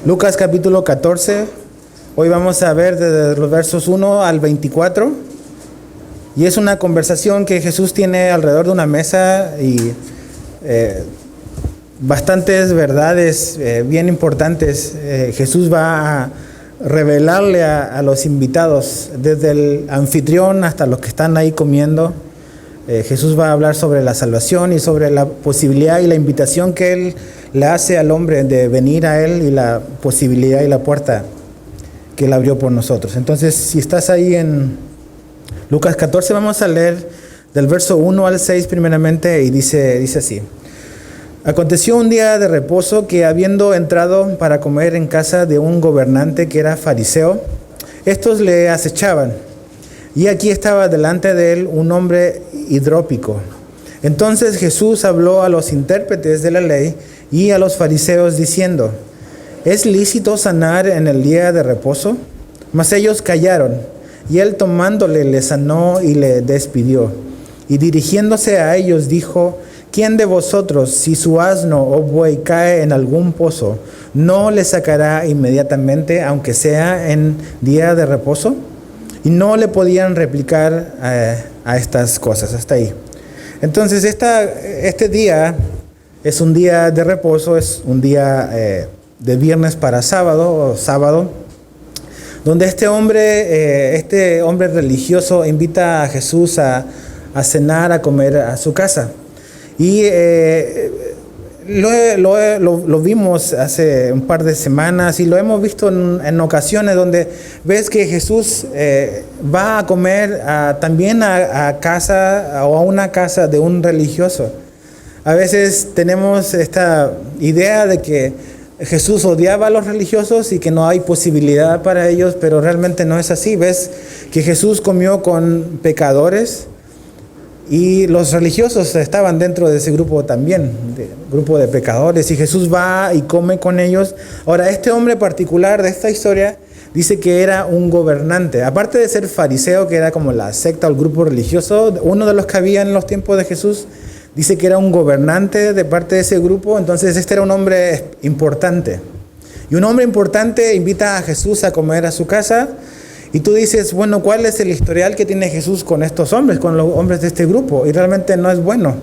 Lucas capítulo 14. Hoy vamos a ver desde los versos 1 al 24. Y es una conversación que Jesús tiene alrededor de una mesa y bastantes verdades bien importantes. Jesús va a revelarle a los invitados, desde el anfitrión hasta los que están ahí comiendo. Jesús va a hablar sobre la salvación y sobre la posibilidad y la invitación que Él le hace al hombre de venir a Él, y la posibilidad y la puerta que Él abrió por nosotros. Entonces, si estás ahí en Lucas 14, vamos a leer del verso 1 al 6 primeramente, y dice así. Aconteció un día de reposo que, habiendo entrado para comer en casa de un gobernante que era fariseo, estos le acechaban. Y aquí estaba delante de él un hombre hidrópico. Entonces Jesús habló a los intérpretes de la ley y a los fariseos diciendo: ¿es lícito sanar en el día de reposo? Mas ellos callaron, y él tomándole le sanó y le despidió. Y dirigiéndose a ellos dijo: ¿quién de vosotros, si su asno o buey cae en algún pozo, no le sacará inmediatamente, aunque sea en día de reposo? Y no le podían replicar a estas cosas hasta ahí. Entonces este día es un día de reposo, es un día de viernes para sábado, donde este hombre religioso invita a Jesús a cenar, a comer a su casa. Y lo vimos hace un par de semanas, y lo hemos visto en ocasiones donde ves que Jesús va a comer también a casa o a una casa de un religioso. A veces tenemos esta idea de que Jesús odiaba a los religiosos y que no hay posibilidad para ellos, pero realmente no es así. Ves que Jesús comió con pecadores, y los religiosos estaban dentro de ese grupo también, grupo de pecadores, y Jesús va y come con ellos. Ahora, este hombre particular de esta historia dice que era un gobernante. Aparte de ser fariseo, que era como la secta o el grupo religioso, uno de los que había en los tiempos de Jesús, dice que era un gobernante de parte de ese grupo. Entonces este era un hombre importante. Y un hombre importante invita a Jesús a comer a su casa. Y tú dices, bueno, ¿cuál es el historial que tiene Jesús con estos hombres, con los hombres de este grupo? Y realmente no es bueno,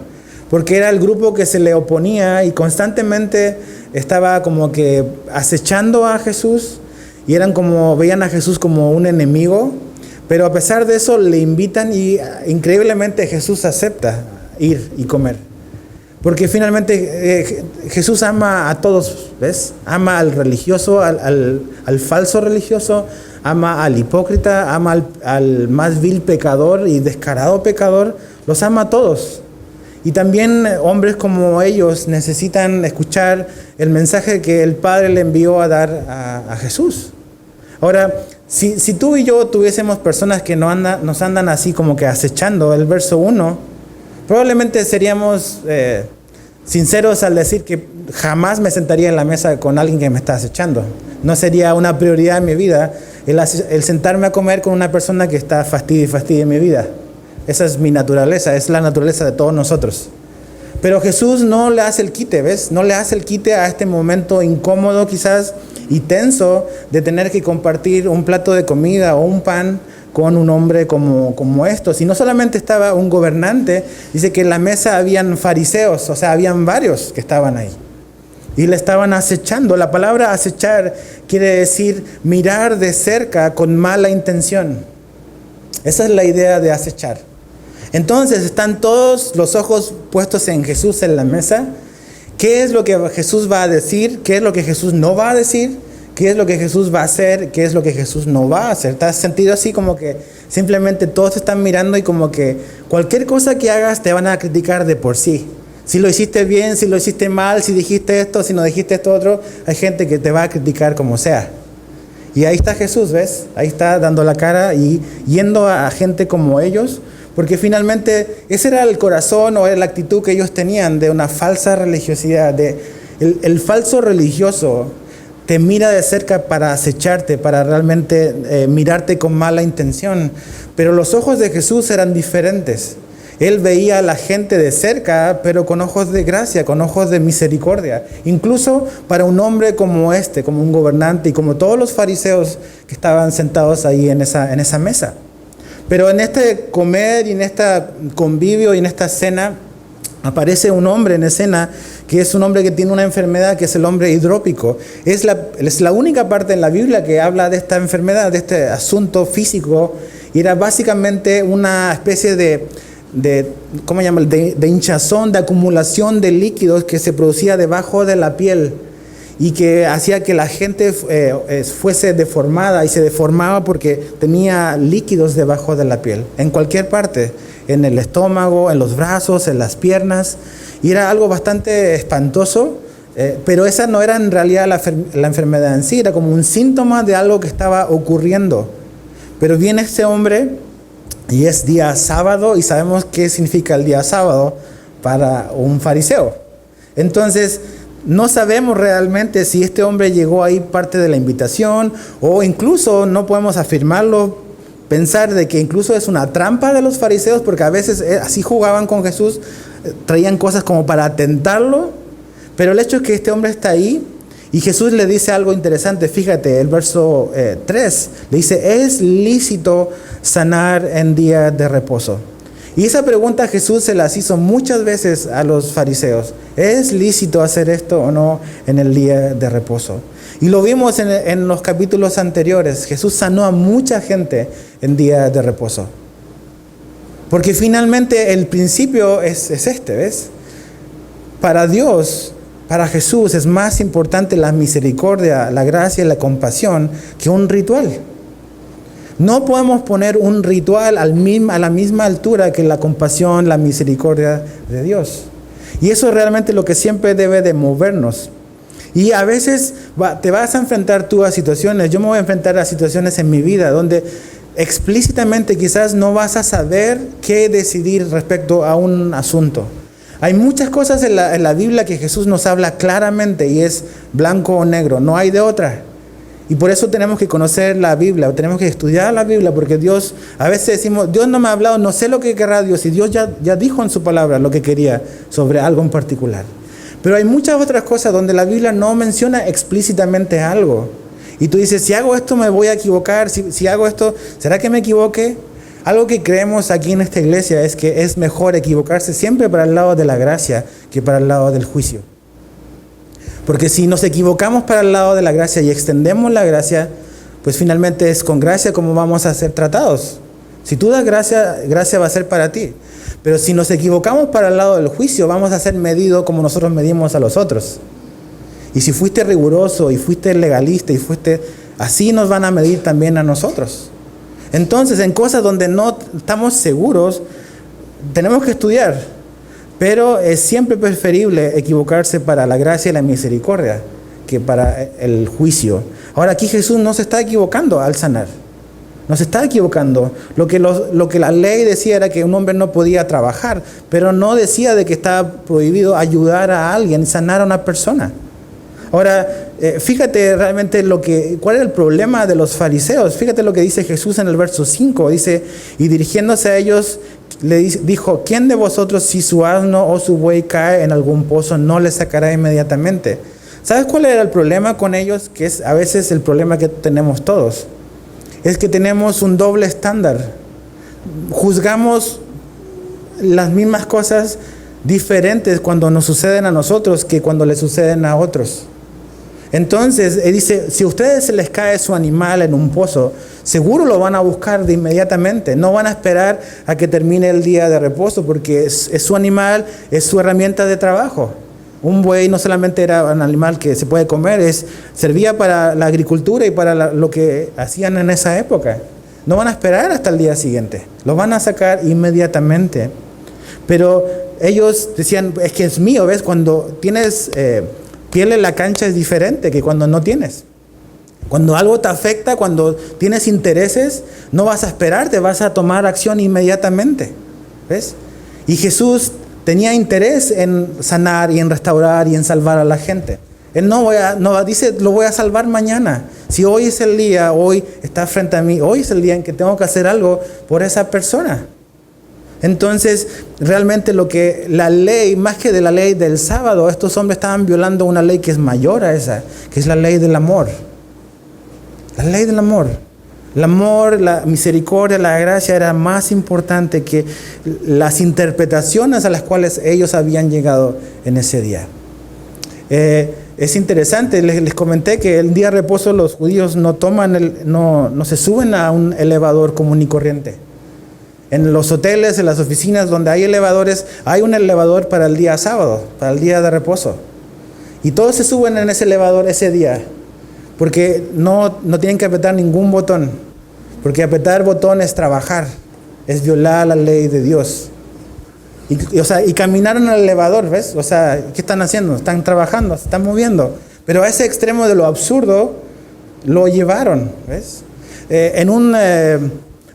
porque era el grupo que se le oponía y constantemente estaba como que acechando a Jesús, y veían a Jesús como un enemigo. Pero a pesar de eso le invitan, y increíblemente Jesús acepta ir y comer. Porque finalmente Jesús ama a todos, ¿ves? Ama al religioso, al falso religioso, ama al hipócrita, ama al más vil pecador y descarado pecador. Los ama a todos. Y también hombres como ellos necesitan escuchar el mensaje que el Padre le envió a dar a Jesús. Ahora, si tú y yo tuviésemos personas que nos andan así como que acechando, el verso 1, probablemente seríamos sinceros al decir que jamás me sentaría en la mesa con alguien que me está acechando. No sería una prioridad en mi vida el sentarme a comer con una persona que está fastidia en mi vida. Esa es mi naturaleza, es la naturaleza de todos nosotros. Pero Jesús no le hace el quite, ¿ves? No le hace el quite a este momento incómodo quizás y tenso de tener que compartir un plato de comida o un pan con un hombre como estos. Y no solamente estaba un gobernante, dice que en la mesa habían fariseos, o sea, habían varios que estaban ahí. Y le estaban acechando. La palabra acechar quiere decir mirar de cerca con mala intención. Esa es la idea de acechar. Entonces están todos los ojos puestos en Jesús en la mesa. ¿Qué es lo que Jesús va a decir? ¿Qué es lo que Jesús no va a decir? ¿Qué es lo que Jesús va a hacer? ¿Qué es lo que Jesús no va a hacer? ¿Te has sentido así como que simplemente todos te están mirando y como que cualquier cosa que hagas te van a criticar de por sí? Si lo hiciste bien, si lo hiciste mal, si dijiste esto, si no dijiste esto otro, hay gente que te va a criticar como sea. Y ahí está Jesús, ¿ves? Ahí está dando la cara y yendo a gente como ellos, porque finalmente ese era el corazón o era la actitud que ellos tenían de una falsa religiosidad. El falso religioso te mira de cerca para acecharte, para realmente mirarte con mala intención. Pero los ojos de Jesús eran diferentes. Él veía a la gente de cerca, pero con ojos de gracia, con ojos de misericordia. Incluso para un hombre como este, como un gobernante y como todos los fariseos que estaban sentados ahí en esa mesa. Pero en este comer y en este convivio y en esta cena, aparece un hombre en escena que es un hombre que tiene una enfermedad, que es el hombre hidrópico. Es la única parte en la Biblia que habla de esta enfermedad, de este asunto físico. Y era básicamente una especie de ¿cómo se llama? De hinchazón, de acumulación de líquidos que se producía debajo de la piel y que hacía que la gente fuese deformada, y se deformaba porque tenía líquidos debajo de la piel, en cualquier parte, en el estómago, en los brazos, en las piernas, y era algo bastante espantoso, pero esa no era en realidad la enfermedad en sí, era como un síntoma de algo que estaba ocurriendo. Pero viene este hombre y es día sábado, y sabemos qué significa el día sábado para un fariseo. Entonces, no sabemos realmente si este hombre llegó ahí parte de la invitación, o incluso no podemos afirmarlo, pensar de que incluso es una trampa de los fariseos, porque a veces así jugaban con Jesús, traían cosas como para tentarlo. Pero el hecho es que este hombre está ahí, y Jesús le dice algo interesante. Fíjate, el verso 3, le dice, ¿es lícito sanar en día de reposo? Y esa pregunta Jesús se las hizo muchas veces a los fariseos. ¿Es lícito hacer esto o no en el día de reposo? Y lo vimos en los capítulos anteriores. Jesús sanó a mucha gente en día de reposo. Porque finalmente el principio es este, ¿ves? Para Dios, para Jesús, es más importante la misericordia, la gracia y la compasión que un ritual. No podemos poner un ritual a la misma altura que la compasión, la misericordia de Dios. Y eso es realmente lo que siempre debe de movernos. Y a veces te vas a enfrentar tú a situaciones, yo me voy a enfrentar a situaciones en mi vida donde explícitamente quizás no vas a saber qué decidir respecto a un asunto. Hay muchas cosas en la Biblia que Jesús nos habla claramente y es blanco o negro, no hay de otra. Y por eso tenemos que conocer la Biblia, tenemos que estudiar la Biblia, porque Dios, a veces decimos, Dios no me ha hablado, no sé lo que querrá Dios, y Dios ya dijo en su palabra lo que quería sobre algo en particular. Pero hay muchas otras cosas donde la Biblia no menciona explícitamente algo. Y tú dices, si hago esto me voy a equivocar, si hago esto, ¿será que me equivoqué? Algo que creemos aquí en esta iglesia es que es mejor equivocarse siempre para el lado de la gracia que para el lado del juicio. Porque si nos equivocamos para el lado de la gracia y extendemos la gracia, pues finalmente es con gracia como vamos a ser tratados. Si tú das gracia, gracia va a ser para ti. Pero si nos equivocamos para el lado del juicio, vamos a ser medidos como nosotros medimos a los otros. Y si fuiste riguroso y fuiste legalista y así nos van a medir también a nosotros. Entonces, en cosas donde no estamos seguros, tenemos que estudiar, pero es siempre preferible equivocarse para la gracia y la misericordia que para el juicio. Ahora, aquí Jesús no se está equivocando al sanar, no se está equivocando. Lo que la ley decía era que un hombre no podía trabajar, pero no decía de que estaba prohibido ayudar a alguien, sanar a una persona. Ahora, fíjate realmente cuál es el problema de los fariseos. Fíjate lo que dice Jesús en el verso 5. Dice, y dirigiéndose a ellos, dijo, ¿quién de vosotros si su asno o su buey cae en algún pozo no le sacará inmediatamente? ¿Sabes cuál era el problema con ellos? Que es a veces el problema que tenemos todos. Es que tenemos un doble estándar. Juzgamos las mismas cosas diferentes cuando nos suceden a nosotros que cuando le suceden a otros. Entonces, dice, si a ustedes se les cae su animal en un pozo, seguro lo van a buscar de inmediatamente. No van a esperar a que termine el día de reposo, porque es su animal, es su herramienta de trabajo. Un buey no solamente era un animal que se puede comer, servía para la agricultura y para lo que hacían en esa época. No van a esperar hasta el día siguiente, lo van a sacar inmediatamente. Pero ellos decían, es que es mío, ¿ves? Cuando tienes piel en la cancha es diferente que cuando no tienes. Cuando algo te afecta, cuando tienes intereses, no vas a esperar, te vas a tomar acción inmediatamente, ¿ves? Y Jesús tenía interés en sanar y en restaurar y en salvar a la gente. Él no dice, lo voy a salvar mañana. Si hoy es el día, hoy está frente a mí, hoy es el día en que tengo que hacer algo por esa persona. Entonces, realmente lo que la ley, más que de la ley del sábado, estos hombres estaban violando una ley que es mayor a esa, que es la ley del amor. La ley del amor. El amor, la misericordia, la gracia era más importante que las interpretaciones a las cuales ellos habían llegado en ese día. Es interesante, les comenté que el día de reposo los judíos no se suben a un elevador común y corriente. En los hoteles, en las oficinas donde hay elevadores, hay un elevador para el día sábado, para el día de reposo. Y todos se suben en ese elevador ese día, porque no tienen que apretar ningún botón, porque apretar botón es trabajar, es violar la ley de Dios. Y caminaron al elevador, ¿ves? O sea, ¿qué están haciendo? Están trabajando, se están moviendo. Pero a ese extremo de lo absurdo lo llevaron, ¿ves?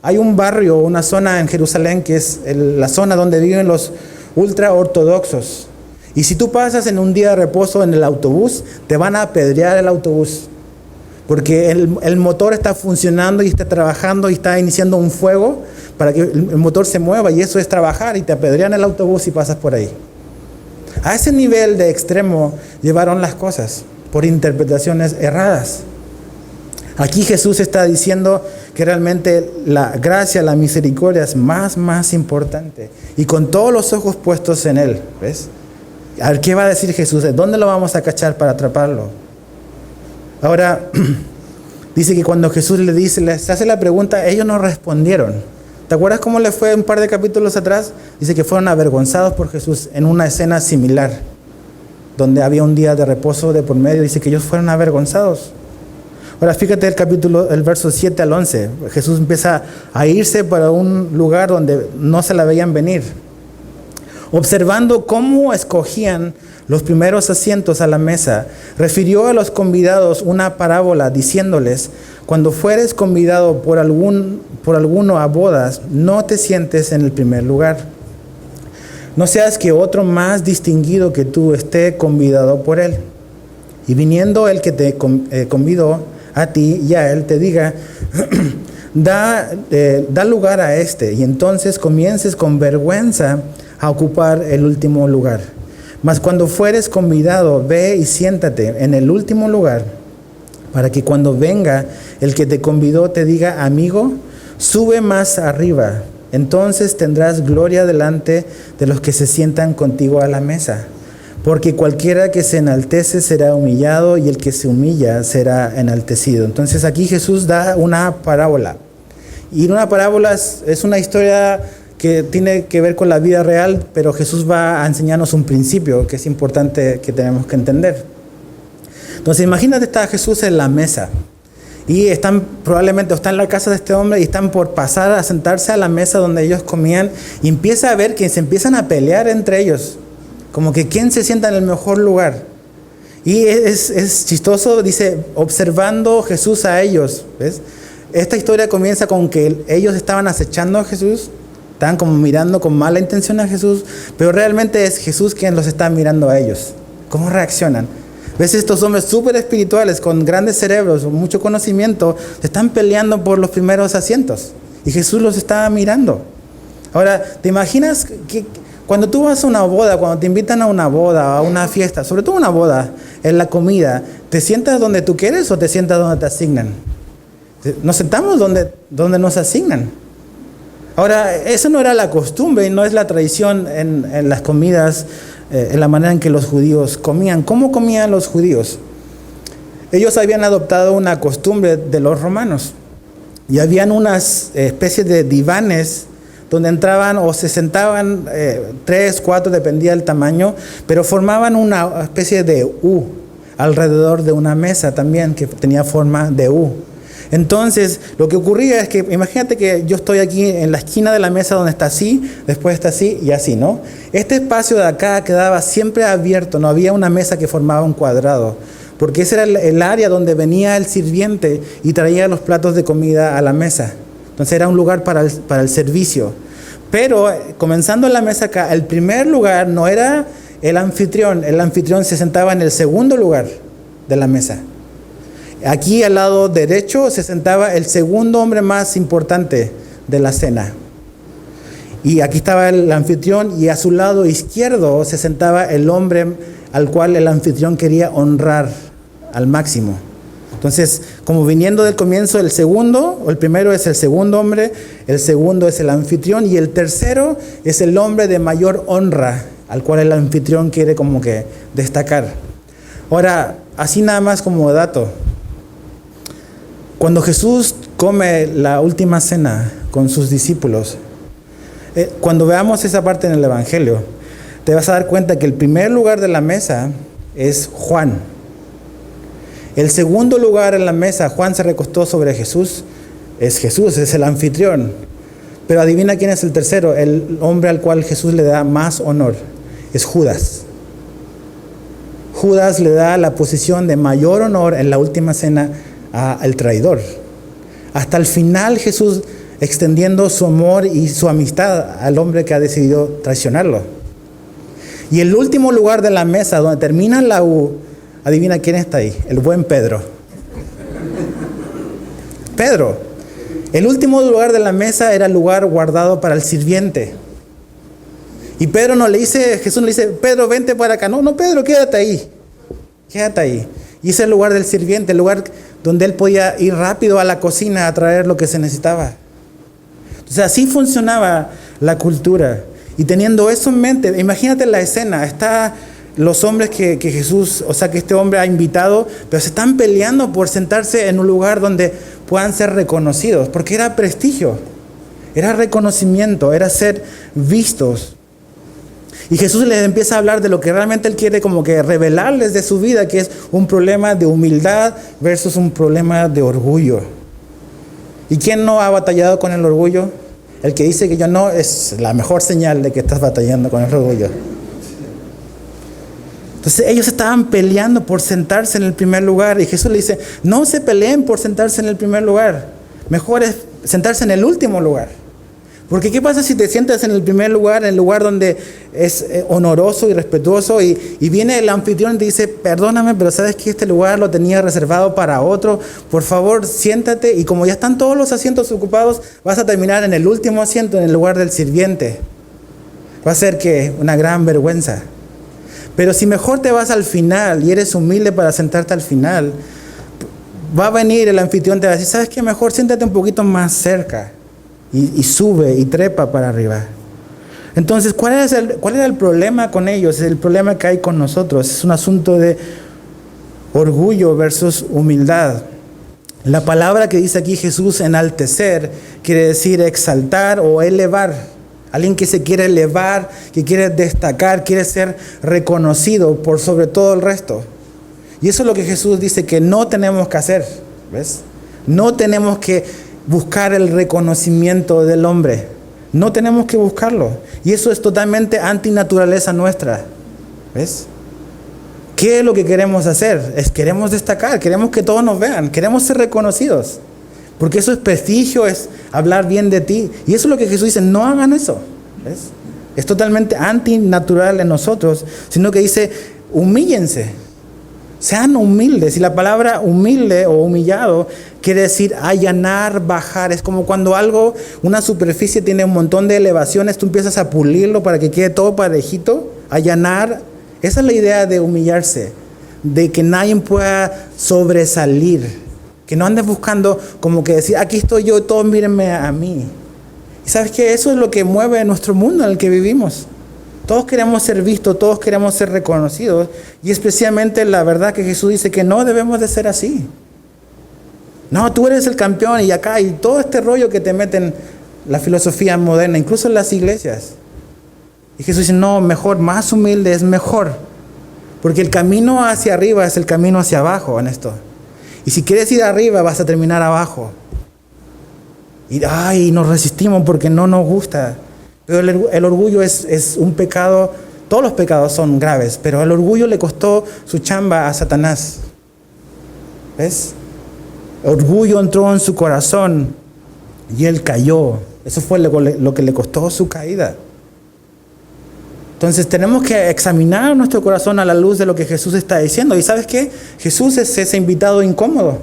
Hay un barrio, una zona en Jerusalén que es la zona donde viven los ultra ortodoxos. Y si tú pasas en un día de reposo en el autobús, te van a apedrear el autobús. Porque el motor está funcionando y está trabajando y está iniciando un fuego para que el motor se mueva, y eso es trabajar, y te apedrean el autobús si pasas por ahí. A ese nivel de extremo llevaron las cosas por interpretaciones erradas. Aquí Jesús está diciendo que realmente la gracia, la misericordia es más importante, y con todos los ojos puestos en Él, ¿ves? A ver, ¿qué va a decir Jesús? ¿De dónde lo vamos a cachar para atraparlo? Ahora, dice que cuando Jesús les hace la pregunta, ellos no respondieron. ¿Te acuerdas cómo le fue un par de capítulos atrás? Dice que fueron avergonzados por Jesús en una escena similar, donde había un día de reposo de por medio. Dice que ellos fueron avergonzados. Ahora, fíjate el verso 7 al 11. Jesús empieza a irse para un lugar donde no se la veían venir. Observando cómo escogían los primeros asientos a la mesa, refirió a los convidados una parábola diciéndoles: cuando fueres convidado por alguno a bodas, no te sientes en el primer lugar. No seas que otro más distinguido que tú esté convidado por él. Y viniendo el que te convidó a ti y a él, te diga: da lugar a este, y entonces comiences con vergüenza a ocupar el último lugar. Mas cuando fueres convidado, ve y siéntate en el último lugar, para que cuando venga el que te convidó te diga: amigo, sube más arriba. Entonces tendrás gloria delante de los que se sientan contigo a la mesa. Porque cualquiera que se enaltece será humillado, y el que se humilla será enaltecido. Entonces aquí Jesús da una parábola. Y una parábola es una historia que tiene que ver con la vida real, pero Jesús va a enseñarnos un principio que es importante, que tenemos que entender. Entonces imagínate, está Jesús en la mesa, y probablemente está en la casa de este hombre, y están por pasar a sentarse a la mesa donde ellos comían, y empieza a ver que se empiezan a pelear entre ellos, como que quién se sienta en el mejor lugar. Y es chistoso, dice, observando Jesús a ellos, ¿ves? Esta historia comienza con que ellos estaban acechando a Jesús, estaban como mirando con mala intención a Jesús, pero realmente es Jesús quien los está mirando a ellos. ¿Cómo reaccionan? ¿Ves? Estos hombres súper espirituales, con grandes cerebros, con mucho conocimiento, se están peleando por los primeros asientos, y Jesús los está mirando. Ahora, ¿te imaginas que cuando tú vas a una boda, cuando te invitan a una boda, a una fiesta, sobre todo una boda, en la comida, ¿te sientas donde tú quieres o te sientas donde te asignan? Nos sentamos donde nos asignan. Ahora, eso no era la costumbre y no es la tradición en las comidas, en la manera en que los judíos comían. ¿Cómo comían los judíos? Ellos habían adoptado una costumbre de los romanos, y habían unas especies de divanes donde entraban o se sentaban 3, 4, dependía del tamaño, pero formaban una especie de U alrededor de una mesa también que tenía forma de U. Entonces, lo que ocurría es que, imagínate que yo estoy aquí en la esquina de la mesa donde está así, después está así y así, ¿no? Este espacio de acá quedaba siempre abierto, no había una mesa que formaba un cuadrado, porque ese era el área donde venía el sirviente y traía los platos de comida a la mesa. Entonces era un lugar para el servicio. Pero comenzando en la mesa acá, el primer lugar no era el anfitrión se sentaba en el segundo lugar de la mesa. Aquí al lado derecho se sentaba el segundo hombre más importante de la cena. Y aquí estaba el anfitrión y a su lado izquierdo se sentaba el hombre al cual el anfitrión quería honrar al máximo. Entonces, como viniendo del comienzo, el segundo, o el primero es el segundo hombre, el segundo es el anfitrión y el tercero es el hombre de mayor honra, al cual el anfitrión quiere como que destacar. Ahora, así nada más como dato, cuando Jesús come la última cena con sus discípulos, cuando veamos esa parte en el Evangelio, te vas a dar cuenta que el primer lugar de la mesa es Juan. El segundo lugar en la mesa, Juan se recostó sobre Jesús, es el anfitrión. Pero adivina quién es el tercero, el hombre al cual Jesús le da más honor, es Judas. Judas le da la posición de mayor honor en la última cena al traidor. Hasta el final Jesús extendiendo su amor y su amistad al hombre que ha decidido traicionarlo. Y el último lugar de la mesa, donde termina la U, adivina quién está ahí, el buen Pedro. Pedro. El último lugar de la mesa era el lugar guardado para el sirviente. Y Pedro no le dice, Jesús no le dice, Pedro, vente para acá. No, Pedro, quédate ahí. Quédate ahí. Y ese es el lugar del sirviente, el lugar donde él podía ir rápido a la cocina a traer lo que se necesitaba. Entonces así funcionaba la cultura. Y teniendo eso en mente, imagínate la escena, está los hombres que Jesús, o sea que este hombre ha invitado, pero se están peleando por sentarse en un lugar donde puedan ser reconocidos, porque era prestigio, era reconocimiento, era ser vistos. Y Jesús les empieza a hablar de lo que realmente Él quiere como que revelarles de su vida, que es un problema de humildad versus un problema de orgullo. ¿Y quién no ha batallado con el orgullo? El que dice que yo no, es la mejor señal de que estás batallando con el orgullo. Entonces ellos estaban peleando por sentarse en el primer lugar y Jesús le dice, no se peleen por sentarse en el primer lugar, mejor es sentarse en el último lugar. Porque ¿qué pasa si te sientas en el primer lugar, en el lugar donde es honoroso y respetuoso y viene el anfitrión y te dice, perdóname, pero sabes que este lugar lo tenía reservado para otro, por favor siéntate, y como ya están todos los asientos ocupados, vas a terminar en el último asiento, en el lugar del sirviente. Va a ser que una gran vergüenza. Pero si mejor te vas al final y eres humilde para sentarte al final, va a venir el anfitrión y te va a decir, ¿sabes qué? Mejor siéntate un poquito más cerca y sube y trepa para arriba. Entonces, ¿cuál era el problema con ellos? El problema que hay con nosotros. Es un asunto de orgullo versus humildad. La palabra que dice aquí Jesús, enaltecer, quiere decir exaltar o elevar. Alguien que se quiere elevar, que quiere destacar, quiere ser reconocido por sobre todo el resto. Y eso es lo que Jesús dice que no tenemos que hacer. ¿Ves? No tenemos que buscar el reconocimiento del hombre. No tenemos que buscarlo. Y eso es totalmente antinaturaleza nuestra. ¿Ves? ¿Qué es lo que queremos hacer? Queremos destacar, queremos que todos nos vean, queremos ser reconocidos. Porque eso es prestigio, es hablar bien de ti. Y eso es lo que Jesús dice, no hagan eso. ¿Ves? Es totalmente antinatural en nosotros, sino que dice, humíllense. Sean humildes. Y la palabra humilde o humillado quiere decir allanar, bajar. Es como cuando una superficie tiene un montón de elevaciones, tú empiezas a pulirlo para que quede todo parejito. Allanar. Esa es la idea de humillarse. De que nadie pueda sobresalir. Que no andes buscando como que decir, aquí estoy yo, todos mírenme a mí. Y sabes que eso es lo que mueve nuestro mundo en el que vivimos. Todos queremos ser vistos, todos queremos ser reconocidos. Y especialmente la verdad que Jesús dice que no debemos de ser así. No, tú eres el campeón y acá, y todo este rollo que te meten la filosofía moderna, incluso en las iglesias. Y Jesús dice, no, mejor, más humilde es mejor. Porque el camino hacia arriba es el camino hacia abajo en esto. Y si quieres ir arriba, vas a terminar abajo. Y nos resistimos porque no nos gusta. Pero el orgullo es un pecado. Todos los pecados son graves, pero el orgullo le costó su chamba a Satanás. ¿Ves? El orgullo entró en su corazón y él cayó. Eso fue lo que le costó su caída. Entonces tenemos que examinar nuestro corazón a la luz de lo que Jesús está diciendo. ¿Y sabes qué? Jesús es ese invitado incómodo.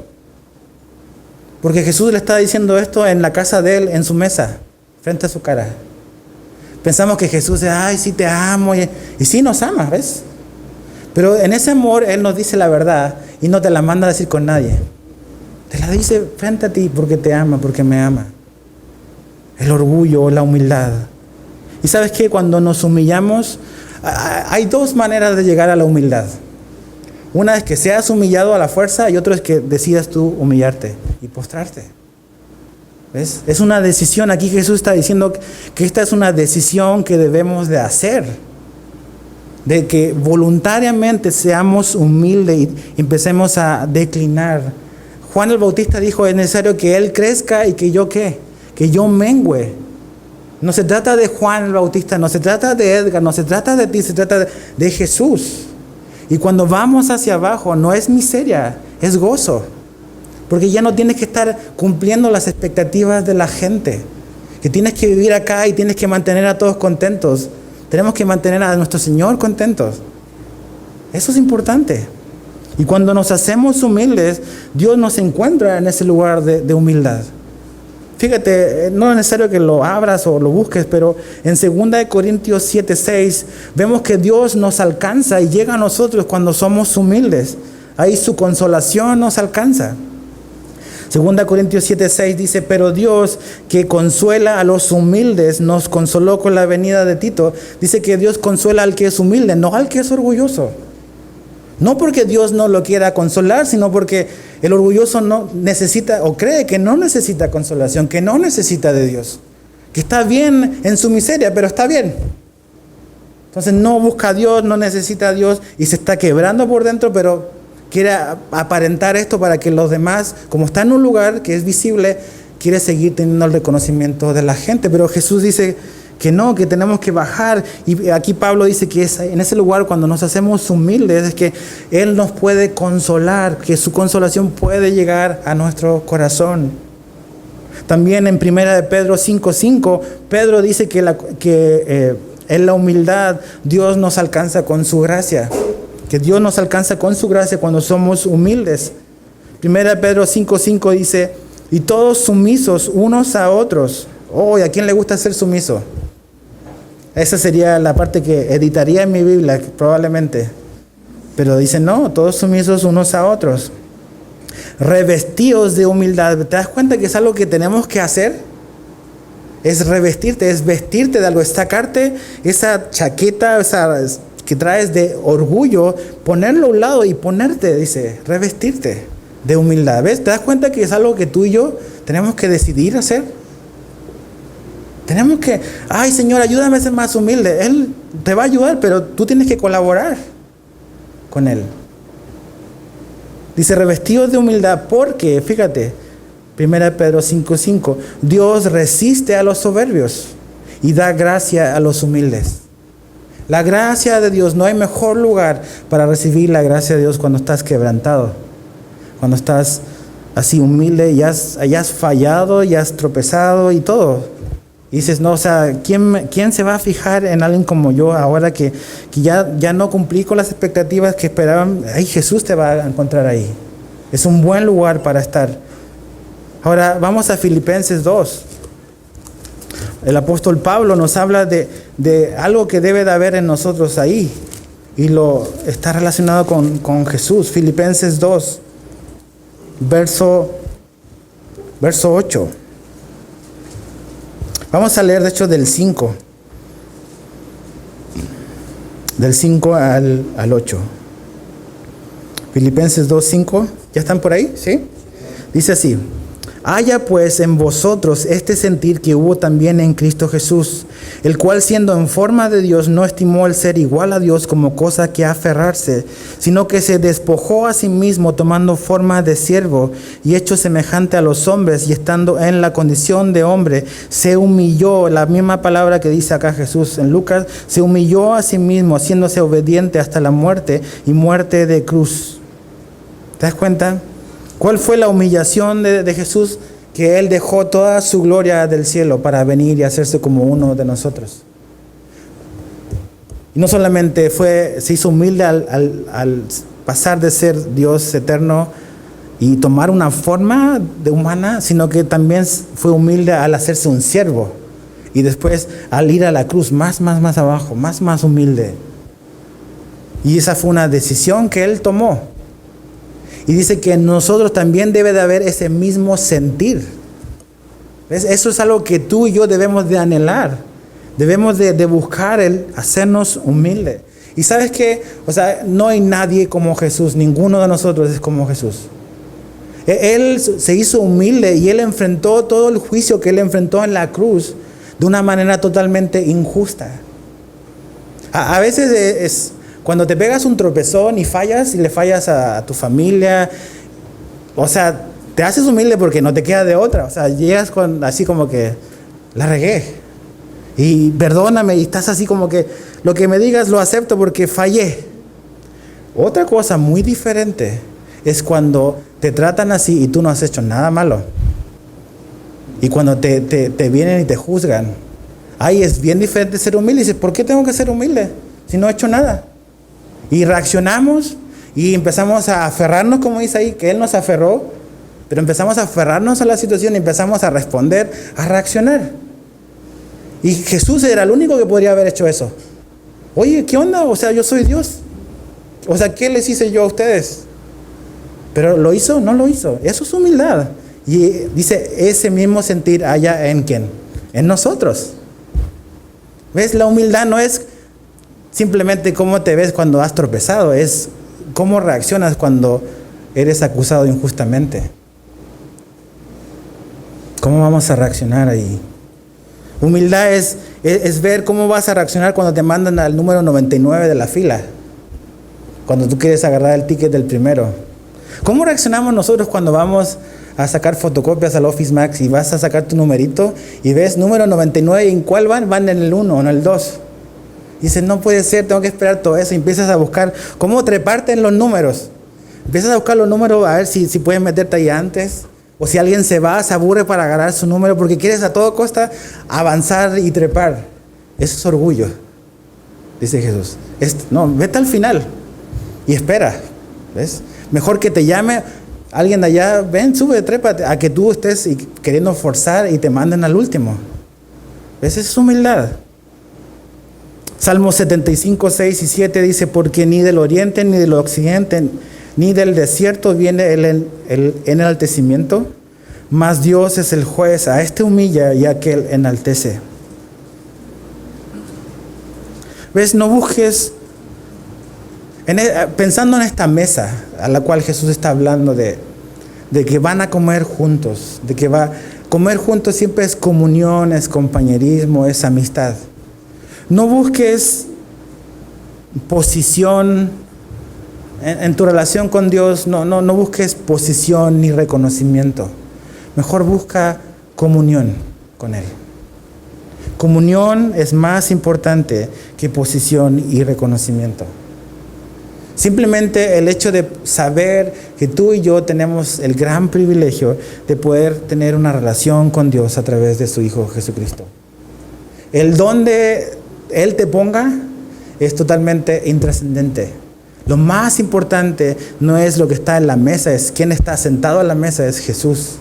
Porque Jesús le está diciendo esto en la casa de él, en su mesa, frente a su cara. Pensamos que Jesús es, ay, sí te amo, y sí nos ama, ¿ves? Pero en ese amor Él nos dice la verdad y no te la manda a decir con nadie. Te la dice frente a ti porque te ama, porque me ama. El orgullo, la humildad. Y sabes que cuando nos humillamos, hay dos maneras de llegar a la humildad. Una es que seas humillado a la fuerza y otra es que decidas tú humillarte y postrarte. ¿Ves? Es una decisión. Aquí Jesús está diciendo que esta es una decisión que debemos de hacer. De que voluntariamente seamos humildes y empecemos a declinar. Juan el Bautista dijo, es necesario que Él crezca y que yo ¿qué? Que yo mengüe. No se trata de Juan el Bautista, no se trata de Edgar, no se trata de ti, se trata de Jesús. Y cuando vamos hacia abajo, no es miseria, es gozo. Porque ya no tienes que estar cumpliendo las expectativas de la gente. Que tienes que vivir acá y tienes que mantener a todos contentos. Tenemos que mantener a nuestro Señor contentos. Eso es importante. Y cuando nos hacemos humildes, Dios nos encuentra en ese lugar de humildad. Fíjate, no es necesario que lo abras o lo busques, pero en 2 Corintios 7:6 vemos que Dios nos alcanza y llega a nosotros cuando somos humildes. Ahí su consolación nos alcanza. 2 Corintios 7:6 dice, pero Dios que consuela a los humildes nos consoló con la venida de Tito. Dice que Dios consuela al que es humilde, no al que es orgulloso. No porque Dios no lo quiera consolar, sino porque el orgulloso no necesita o cree que no necesita consolación, que no necesita de Dios. Que está bien en su miseria, pero está bien. Entonces no busca a Dios, no necesita a Dios y se está quebrando por dentro, pero quiere aparentar esto para que los demás, como está en un lugar que es visible, quiere seguir teniendo el reconocimiento de la gente. Pero Jesús dice que no, que tenemos que bajar. Y aquí Pablo dice que es en ese lugar cuando nos hacemos humildes es que Él nos puede consolar, que su consolación puede llegar a nuestro corazón. También en 1 de Pedro 5:5, Pedro dice que en la humildad Dios nos alcanza con su gracia. Que Dios nos alcanza con su gracia cuando somos humildes. 1 de Pedro 5:5 dice, y todos sumisos unos a otros. ¿Y a quién le gusta ser sumiso? Esa sería la parte que editaría en mi Biblia, probablemente. Pero dice, no, todos sumisos unos a otros. Revestidos de humildad. ¿Te das cuenta que es algo que tenemos que hacer? Es revestirte, es vestirte de algo, es sacarte esa chaqueta, que traes de orgullo, ponerlo a un lado y ponerte, dice, revestirte de humildad. ¿Ves? ¿Te das cuenta que es algo que tú y yo tenemos que decidir hacer? Tenemos que, ay Señor, ayúdame a ser más humilde. Él te va a ayudar, pero tú tienes que colaborar con Él. Dice, revestidos de humildad, porque, fíjate, 1 Pedro 5:5, Dios resiste a los soberbios y da gracia a los humildes. La gracia de Dios, no hay mejor lugar para recibir la gracia de Dios cuando estás quebrantado, cuando estás así humilde y hayas fallado y has tropezado y todo. Y dices, no, o sea, ¿quién se va a fijar en alguien como yo ahora que ya no cumplí con las expectativas que esperaban? Ay, Jesús te va a encontrar ahí. Es un buen lugar para estar. Ahora vamos a Filipenses 2. El apóstol Pablo nos habla de algo que debe de haber en nosotros ahí. Y lo está relacionado con Jesús. Filipenses 2, verso 8. Vamos a leer, de hecho, del 5. Del 5 al 8. Filipenses 2, 5. ¿Ya están por ahí? ¿Sí? Dice así. Haya pues en vosotros este sentir que hubo también en Cristo Jesús, el cual siendo en forma de Dios no estimó el ser igual a Dios como cosa que aferrarse, sino que se despojó a sí mismo tomando forma de siervo y hecho semejante a los hombres y estando en la condición de hombre, se humilló, la misma palabra que dice acá Jesús en Lucas, se humilló a sí mismo haciéndose obediente hasta la muerte y muerte de cruz. ¿Te das cuenta? ¿Cuál fue la humillación de Jesús? Que Él dejó toda su gloria del cielo para venir y hacerse como uno de nosotros. Y no solamente se hizo humilde al pasar de ser Dios eterno y tomar una forma de humana, sino que también fue humilde al hacerse un siervo. Y después al ir a la cruz, más abajo, más humilde. Y esa fue una decisión que Él tomó. Y dice que en nosotros también debe de haber ese mismo sentir. ¿Ves? Eso es algo que tú y yo debemos de anhelar. Debemos de buscar el hacernos humildes. Y sabes que, no hay nadie como Jesús. Ninguno de nosotros es como Jesús. Él se hizo humilde y Él enfrentó todo el juicio que Él enfrentó en la cruz de una manera totalmente injusta. A veces es cuando te pegas un tropezón y fallas y le fallas a tu familia, te haces humilde porque no te queda de otra. Llegas así como que la regué y perdóname, y estás así como que lo que me digas lo acepto porque fallé. Otra cosa muy diferente es cuando te tratan así y tú no has hecho nada malo. Y cuando te vienen y te juzgan, ahí es bien diferente ser humilde. Y dices, ¿por qué tengo que ser humilde si no he hecho nada? Y reaccionamos y empezamos a aferrarnos, como dice ahí, que Él nos aferró, pero empezamos a aferrarnos a la situación y empezamos a responder, a reaccionar. Y Jesús era el único que podría haber hecho eso. Oye, ¿qué onda? Yo soy Dios. ¿Qué les hice yo a ustedes? Pero ¿lo hizo? No lo hizo. Eso es humildad. Y dice, ese mismo sentir haya en ¿quién? En nosotros. ¿Ves? La humildad no es simplemente cómo te ves cuando has tropezado, es cómo reaccionas cuando eres acusado injustamente. ¿Cómo vamos a reaccionar ahí? Humildad es ver cómo vas a reaccionar cuando te mandan al número 99 de la fila, cuando tú quieres agarrar el ticket del primero. ¿Cómo reaccionamos nosotros cuando vamos a sacar fotocopias al Office Max y vas a sacar tu numerito y ves número 99 y en cuál van? Van en el 1 o en el 2. Dices, no puede ser, tengo que esperar todo eso. Y empiezas a buscar cómo treparte en los números. Empiezas a buscar los números a ver si puedes meterte ahí antes. O si alguien se aburre para agarrar su número porque quieres a toda costa avanzar y trepar. Eso es orgullo, dice Jesús. No, vete al final y espera. ¿Ves? Mejor que te llame alguien de allá, ven, sube, trépate, a que tú estés queriendo forzar y te manden al último. ¿Ves? Esa es humildad. Salmos 75, 6 y 7 dice, porque ni del oriente ni del occidente ni del desierto viene el enaltecimiento, mas Dios es el juez, a este humilla y a aquel enaltece. ¿Ves? No busques, pensando en esta mesa a la cual Jesús está hablando de que van a comer juntos, de que comer juntos siempre es comunión, es compañerismo, es amistad. No busques posición en tu relación con Dios, no busques posición ni reconocimiento. Mejor busca comunión con Él. Comunión es más importante que posición y reconocimiento. Simplemente el hecho de saber que tú y yo tenemos el gran privilegio de poder tener una relación con Dios a través de su Hijo Jesucristo. El donde Él te ponga es totalmente intrascendente. Lo más importante no es lo que está en la mesa, es quién está sentado en la mesa, es Jesús.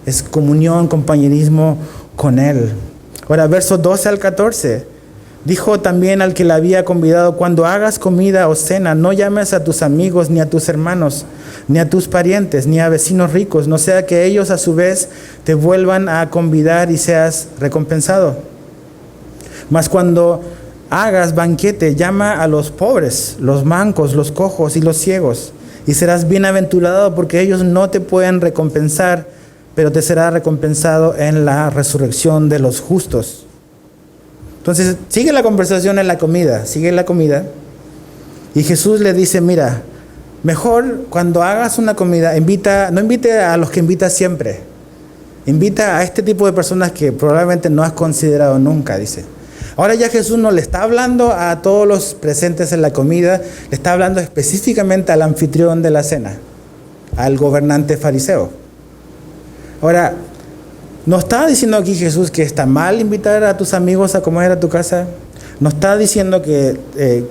Es comunión, compañerismo con Él. Ahora, versos 12 al 14. Dijo también al que le había convidado, cuando hagas comida o cena, no llames a tus amigos, ni a tus hermanos, ni a tus parientes, ni a vecinos ricos, no sea que ellos a su vez te vuelvan a convidar y seas recompensado. Mas cuando hagas banquete, llama a los pobres, los mancos, los cojos y los ciegos, y serás bienaventurado porque ellos no te pueden recompensar, pero te será recompensado en la resurrección de los justos. Entonces, sigue la conversación en la comida, y Jesús le dice, mira, mejor cuando hagas una comida, no invite a los que invitas siempre, invita a este tipo de personas que probablemente no has considerado nunca, dice. Ahora ya Jesús no le está hablando a todos los presentes en la comida, le está hablando específicamente al anfitrión de la cena, al gobernante fariseo. Ahora, ¿no está diciendo aquí Jesús que está mal invitar a tus amigos a comer a tu casa? ¿No está diciendo que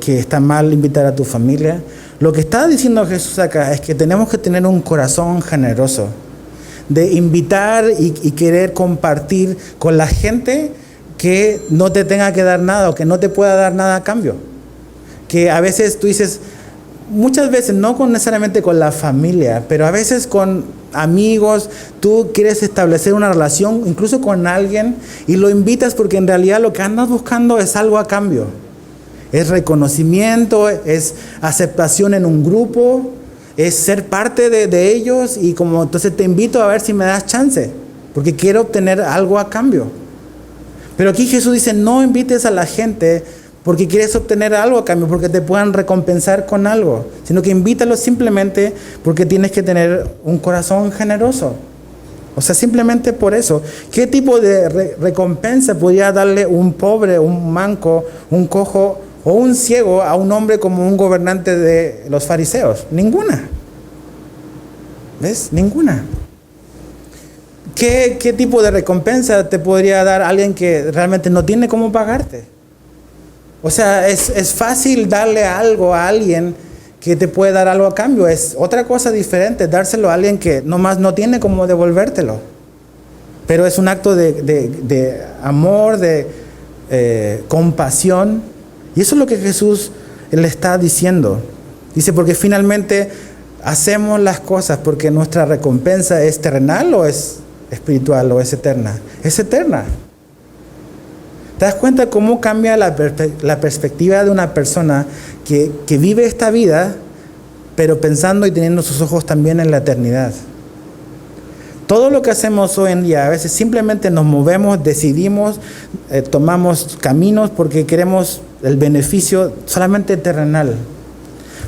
está mal invitar a tu familia? Lo que está diciendo Jesús acá es que tenemos que tener un corazón generoso, de invitar y querer compartir con la gente que no te tenga que dar nada o que no te pueda dar nada a cambio. Que a veces tú dices, muchas veces, no necesariamente con la familia, pero a veces con amigos, tú quieres establecer una relación incluso con alguien y lo invitas porque en realidad lo que andas buscando es algo a cambio. Es reconocimiento, es aceptación en un grupo, es ser parte de ellos y como entonces te invito a ver si me das chance, porque quiero obtener algo a cambio. Pero aquí Jesús dice, no invites a la gente porque quieres obtener algo a cambio, porque te puedan recompensar con algo, sino que invítalos simplemente porque tienes que tener un corazón generoso. O sea, simplemente por eso. ¿Qué tipo de recompensa podría darle un pobre, un manco, un cojo o un ciego a un hombre como un gobernante de los fariseos? Ninguna. ¿Ves? Ninguna. ¿Qué tipo de recompensa te podría dar alguien que realmente no tiene cómo pagarte? O sea, es fácil darle algo a alguien que te puede dar algo a cambio. Es otra cosa diferente dárselo a alguien que nomás no tiene cómo devolvértelo. Pero es un acto de amor, de compasión. Y eso es lo que Jesús le está diciendo. Dice, porque finalmente hacemos las cosas porque nuestra recompensa es terrenal o es espiritual o es eterna. Es eterna. ¿Te das cuenta cómo cambia la perspectiva de una persona que vive esta vida, pero pensando y teniendo sus ojos también en la eternidad? Todo lo que hacemos hoy en día, a veces simplemente nos movemos, decidimos, tomamos caminos porque queremos el beneficio solamente terrenal.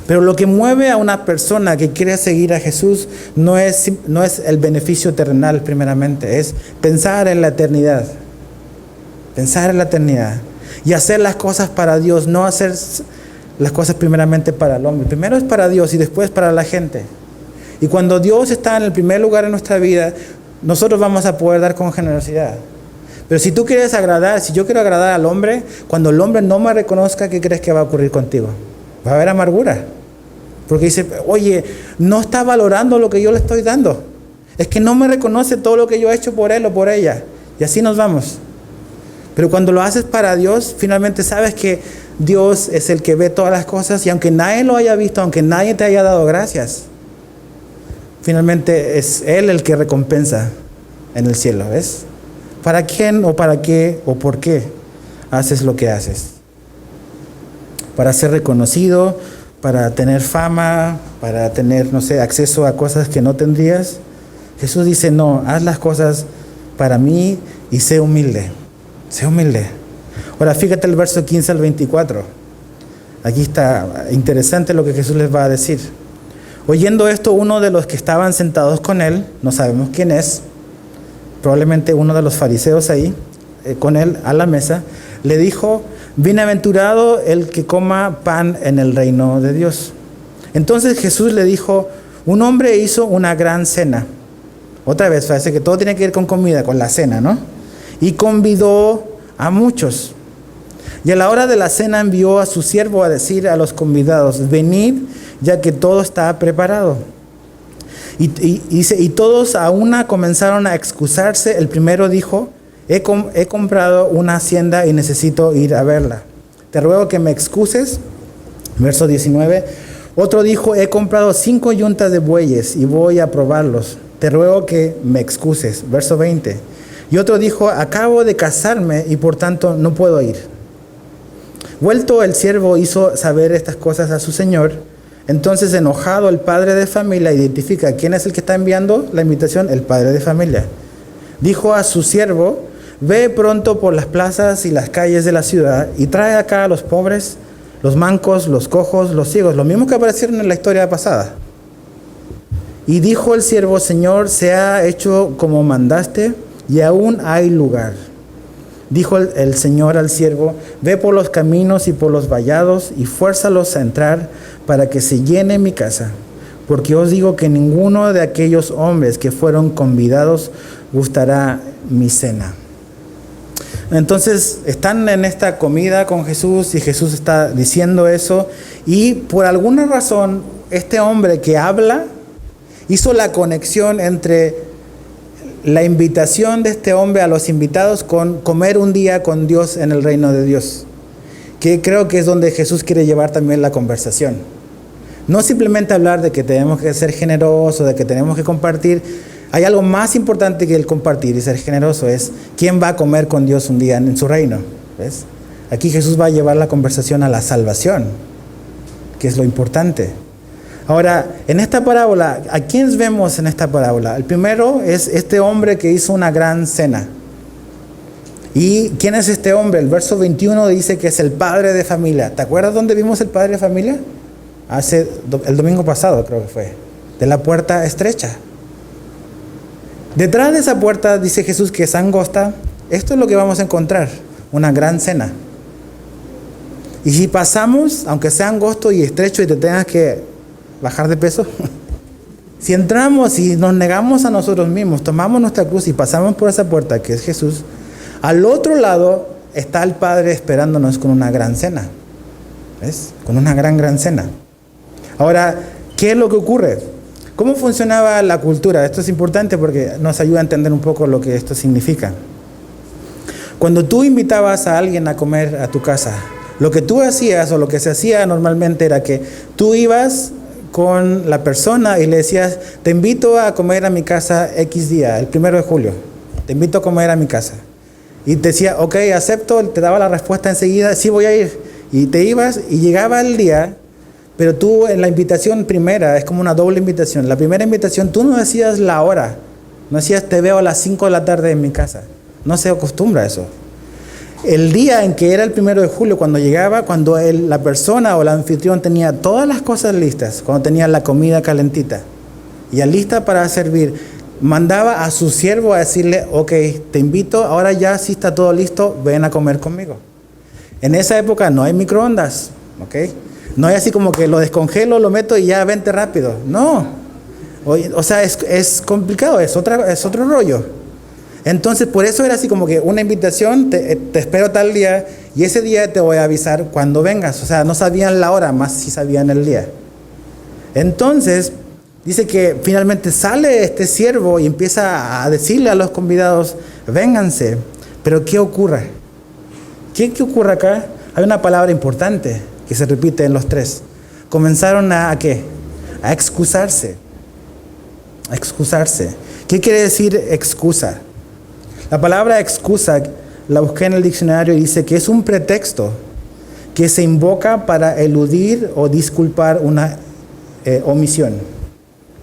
Pero lo que mueve a una persona que quiere seguir a Jesús no es el beneficio terrenal primeramente, es pensar en la eternidad. Pensar en la eternidad. Y hacer las cosas para Dios, no hacer las cosas primeramente para el hombre. Primero es para Dios y después para la gente. Y cuando Dios está en el primer lugar en nuestra vida, nosotros vamos a poder dar con generosidad. Pero si tú quieres agradar, si yo quiero agradar al hombre, cuando el hombre no me reconozca, ¿qué crees que va a ocurrir contigo? Va a haber amargura. Porque dice, oye, no está valorando lo que yo le estoy dando. Es que no me reconoce todo lo que yo he hecho por él o por ella. Y así nos vamos. Pero cuando lo haces para Dios, finalmente sabes que Dios es el que ve todas las cosas y aunque nadie lo haya visto, aunque nadie te haya dado gracias, finalmente es Él el que recompensa en el cielo, ¿ves? ¿Para quién o para qué o por qué haces lo que haces? ¿Para ser reconocido? ¿Para tener fama? ¿Para tener, no sé, acceso a cosas que no tendrías? Jesús dice, no, haz las cosas para mí y sé humilde. Sé humilde. Ahora fíjate el verso 15 al 24. Aquí está interesante lo que Jesús les va a decir. Oyendo esto, uno de los que estaban sentados con él, no sabemos quién es, probablemente uno de los fariseos ahí, con él a la mesa, le dijo, bienaventurado el que coma pan en el reino de Dios. Entonces Jesús le dijo, un hombre hizo una gran cena. Otra vez, parece que todo tiene que ver con comida, con la cena, ¿no? Y convidó a muchos. Y a la hora de la cena envió a su siervo a decir a los convidados, venid, ya que todo está preparado. Y todos a una comenzaron a excusarse. El primero dijo, he comprado una hacienda y necesito ir a verla. Te ruego que me excuses. Verso 19. Otro dijo, he comprado 5 yuntas de bueyes y voy a probarlos. Te ruego que me excuses. Verso 20. Y otro dijo, acabo de casarme y por tanto no puedo ir. Vuelto el siervo hizo saber estas cosas a su señor. Entonces, enojado, el padre de familia identifica quién es el que está enviando la invitación, el padre de familia. Dijo a su siervo, ve pronto por las plazas y las calles de la ciudad y trae acá a los pobres, los mancos, los cojos, los ciegos, lo mismo que aparecieron en la historia pasada. Y dijo el siervo, Señor, se ha hecho como mandaste y aún hay lugar. Dijo el Señor al siervo, ve por los caminos y por los vallados y fuérzalos a entrar para que se llene mi casa. Porque os digo que ninguno de aquellos hombres que fueron convidados gustará mi cena. Entonces están en esta comida con Jesús y Jesús está diciendo eso. Y por alguna razón este hombre que habla hizo la conexión entre la invitación de este hombre a los invitados con comer un día con Dios en el reino de Dios, que creo que es donde Jesús quiere llevar también la conversación. No simplemente hablar de que tenemos que ser generosos, de que tenemos que compartir. Hay algo más importante que el compartir y ser generoso, es quién va a comer con Dios un día en su reino. ¿Ves? Aquí Jesús va a llevar la conversación a la salvación, que es lo importante. Ahora, en esta parábola, ¿a quiénes vemos en esta parábola? El primero es este hombre que hizo una gran cena. ¿Y quién es este hombre? El verso 21 dice que es el padre de familia. ¿Te acuerdas dónde vimos el padre de familia? El domingo pasado creo que fue. De la puerta estrecha. Detrás de esa puerta dice Jesús que es angosta. Esto es lo que vamos a encontrar. Una gran cena. Y si pasamos, aunque sea angosto y estrecho y te tengas que bajar de peso, si entramos y nos negamos a nosotros mismos, tomamos nuestra cruz y pasamos por esa puerta que es Jesús, al otro lado está el Padre esperándonos con una gran cena. ¿Ves? Con una gran cena. Ahora, ¿qué es lo que ocurre? ¿Cómo funcionaba la cultura? Esto es importante porque nos ayuda a entender un poco lo que esto significa. Cuando tú invitabas a alguien a comer a tu casa, lo que tú hacías o lo que se hacía normalmente era que tú ibas con la persona y le decías, te invito a comer a mi casa X día, el 1 de julio. Te invito a comer a mi casa. Y te decía, ok, acepto, te daba la respuesta enseguida, sí voy a ir. Y te ibas y llegaba el día, pero tú en la invitación primera, es como una doble invitación. La primera invitación, tú no decías la hora, no decías te veo a las 5 de la tarde en mi casa. No se acostumbra a eso. El día en que era el 1 de julio, cuando llegaba, cuando la persona o el anfitrión tenía todas las cosas listas, cuando tenía la comida calentita, ya lista para servir, mandaba a su siervo a decirle, ok, te invito, ahora ya sí está todo listo, ven a comer conmigo. En esa época no hay microondas, ok. No hay así como que lo descongelo, lo meto y ya vente rápido. No. O sea, es complicado, es otro rollo. Entonces, por eso era así como que una invitación, te espero tal día y ese día te voy a avisar cuando vengas. O sea, no sabían la hora, más si sabían el día. Entonces, dice que finalmente sale este siervo y empieza a decirle a los convidados, vénganse. Pero ¿qué ocurre? ¿Qué ocurre acá? Hay una palabra importante que se repite en los tres. Comenzaron ¿a qué? A excusarse. A excusarse. ¿Qué quiere decir excusa? La palabra excusa la busqué en el diccionario y dice que es un pretexto que se invoca para eludir o disculpar una omisión.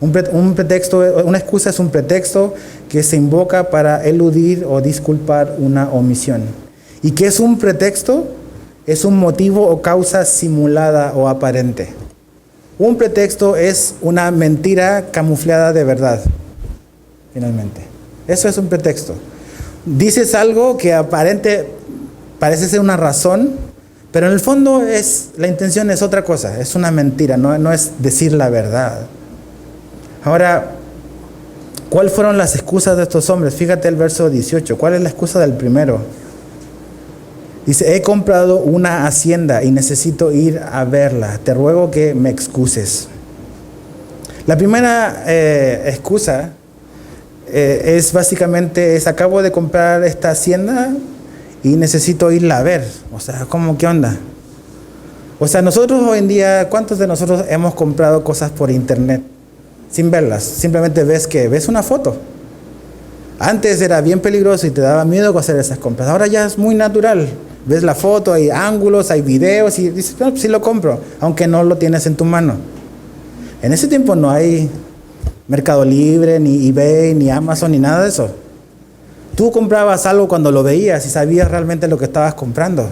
Un pretexto, una excusa es un pretexto que se invoca para eludir o disculpar una omisión. ¿Y qué es un pretexto? Es un motivo o causa simulada o aparente. Un pretexto es una mentira camuflada de verdad, finalmente. Eso es un pretexto. Dices algo que parece ser una razón, pero en el fondo la intención es otra cosa, es una mentira, no es decir la verdad. Ahora, ¿cuáles fueron las excusas de estos hombres? Fíjate el verso 18, ¿cuál es la excusa del primero? Dice, he comprado una hacienda y necesito ir a verla, te ruego que me excuses. La primera excusa es básicamente, acabo de comprar esta hacienda y necesito irla a ver. O sea, ¿cómo qué onda? O sea, nosotros hoy en día, ¿cuántos de nosotros hemos comprado cosas por internet sin verlas? Simplemente ves una foto. Antes era bien peligroso y te daba miedo hacer esas compras. Ahora ya es muy natural. Ves la foto, hay ángulos, hay videos y dices, no, pues sí lo compro, aunque no lo tienes en tu mano. En ese tiempo no hay Mercado Libre, ni eBay, ni Amazon, ni nada de eso. Tú comprabas algo cuando lo veías y sabías realmente lo que estabas comprando.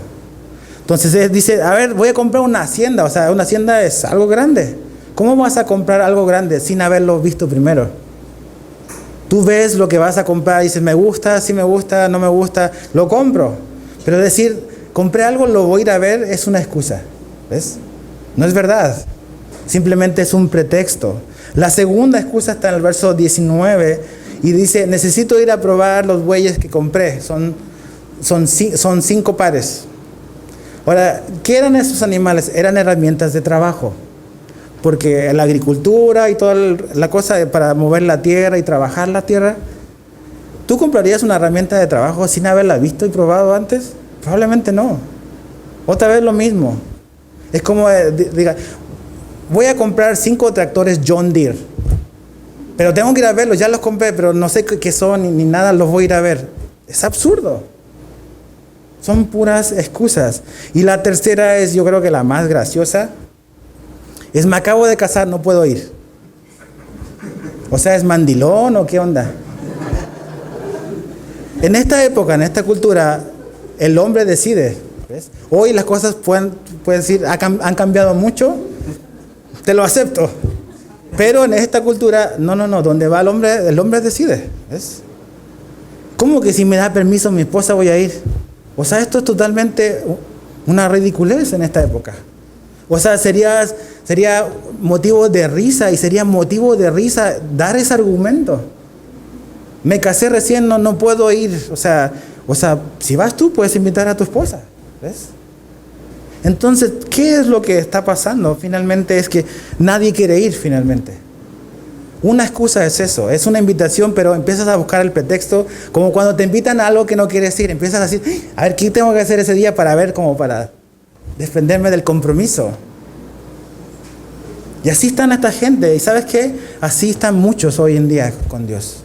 Entonces dice, a ver, voy a comprar una hacienda. O sea, una hacienda es algo grande. ¿Cómo vas a comprar algo grande sin haberlo visto primero? Tú ves lo que vas a comprar y dices, me gusta, sí me gusta, no me gusta, lo compro. Pero decir, compré algo, lo voy a ir a ver, es una excusa. ¿Ves? No es verdad. Simplemente es un pretexto. La segunda excusa está en el verso 19 y dice, necesito ir a probar los bueyes que compré. Son 5 pares. Ahora, ¿qué eran esos animales? Eran herramientas de trabajo. Porque la agricultura y toda la cosa para mover la tierra y trabajar la tierra, ¿Tú comprarías una herramienta de trabajo sin haberla visto y probado antes? Probablemente no. Otra vez lo mismo. Es como, diga, voy a comprar 5 tractores John Deere, pero tengo que ir a verlos, ya los compré, pero no sé qué son ni nada, los voy a ir a ver. Es absurdo. Son puras excusas. Y la tercera es, yo creo que la más graciosa, es me acabo de casar, no puedo ir. O sea, ¿es mandilón o qué onda? En esta época, en esta cultura, el hombre decide. ¿Ves? Hoy las cosas pueden decir, han cambiado mucho, te lo acepto. Pero en esta cultura, no, donde va el hombre decide. ¿Ves? ¿Cómo que si me da permiso mi esposa voy a ir? O sea, esto es totalmente una ridiculez en esta época. O sea, sería motivo de risa, y sería motivo de risa dar ese argumento. Me casé recién, no puedo ir. O sea, si vas tú, puedes invitar a tu esposa. ¿Ves? Entonces, ¿qué es lo que está pasando? Finalmente es que nadie quiere ir finalmente. Una excusa es eso, es una invitación, pero empiezas a buscar el pretexto, como cuando te invitan a algo que no quieres ir, empiezas a decir, a ver, ¿qué tengo que hacer ese día para defenderme del compromiso? Y así están esta gente, y ¿sabes qué? Así están muchos hoy en día con Dios.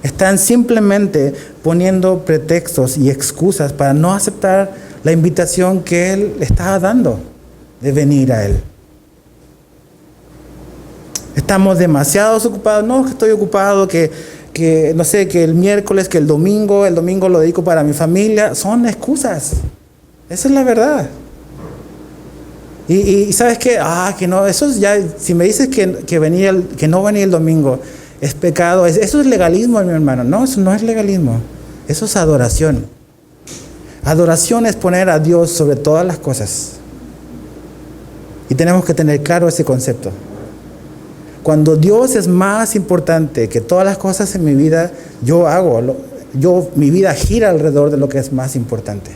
Están simplemente poniendo pretextos y excusas para no aceptar la invitación que Él estaba dando de venir a Él. Estamos demasiado ocupados. No, que estoy ocupado, que no sé, que el miércoles, que el domingo lo dedico para mi familia. Son excusas. Esa es la verdad. Y ¿sabes qué? Que no, eso es ya, si me dices que no venía el domingo, es pecado. Eso es legalismo, mi hermano. No, eso no es legalismo. Eso es adoración. Adoración es poner a Dios sobre todas las cosas. Y tenemos que tener claro ese concepto. Cuando Dios es más importante que todas las cosas en mi vida, mi vida gira alrededor de lo que es más importante.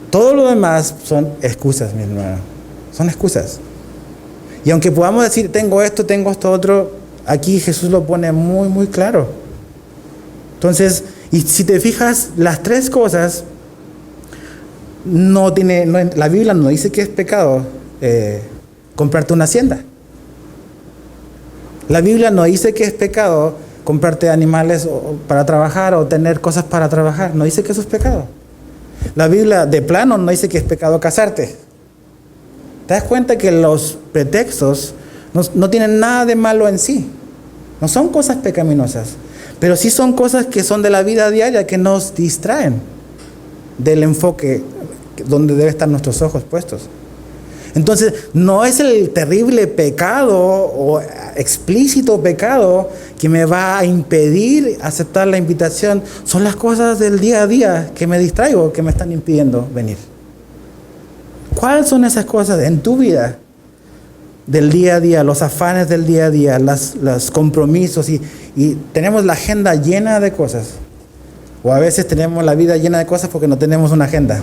Todo lo demás son excusas, mi hermano. Son excusas. Y aunque podamos decir, tengo esto otro, aquí Jesús lo pone muy, muy claro. Entonces, y si te fijas, las 3 cosas, la Biblia no dice que es pecado comprarte una hacienda. La Biblia no dice que es pecado comprarte animales para trabajar o tener cosas para trabajar. No dice que eso es pecado. La Biblia de plano no dice que es pecado casarte. ¿Te das cuenta que los pretextos no tienen nada de malo en sí? No son cosas pecaminosas, pero sí son cosas que son de la vida diaria que nos distraen del enfoque donde deben estar nuestros ojos puestos. Entonces, no es el terrible pecado o explícito pecado que me va a impedir aceptar la invitación. Son las cosas del día a día que me distraigo, que me están impidiendo venir. ¿Cuáles son esas cosas en tu vida del día a día, los afanes del día a día, los compromisos? Y tenemos la agenda llena de cosas. O a veces tenemos la vida llena de cosas porque no tenemos una agenda.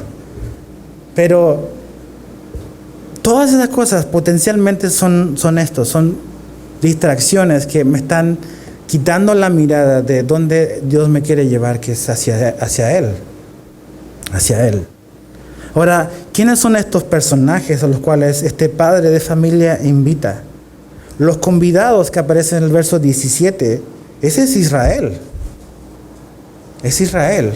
Pero todas esas cosas potencialmente son distracciones que me están quitando la mirada de donde Dios me quiere llevar, que es hacia Él. Hacia Él. Ahora, ¿quiénes son estos personajes a los cuales este padre de familia invita? Los convidados que aparecen en el verso 17, ese es Israel. Es Israel.